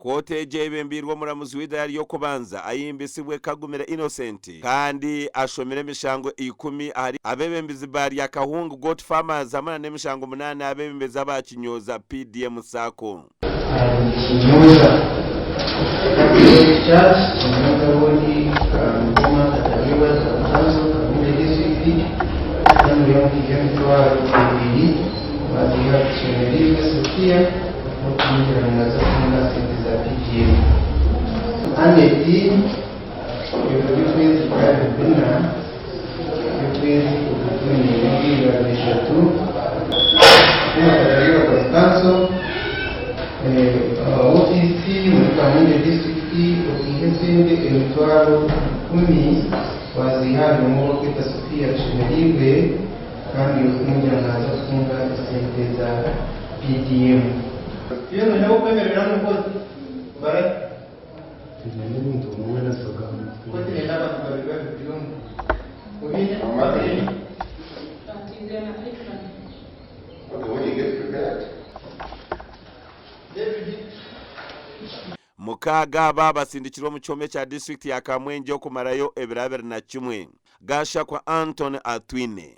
kote jebembirwa muramuzi w'idari yo kubanza ayimbisibwe Kagumira Innocent kandi ashomere mishango 10 ari abebembizi bari ya Kahungu Goat Farmers amana nemishango 8 abebembizi abakinyoza PDM Sako wazihari mu kwita Sofia Chimerigwe kandi ukumujya naza kufunga isente za PDM. Iyo naho kwemerera n'uko bara n'umuntu umwe nasoga ko tene n'abantu babiga bidum ubiye amazini atindana ikana. Okay, when you get prepared. Mukaga babasindikirwa mu cyome cya district ya Kamwenje yo kumarayo 2021 gasha kwa Anton Atwine.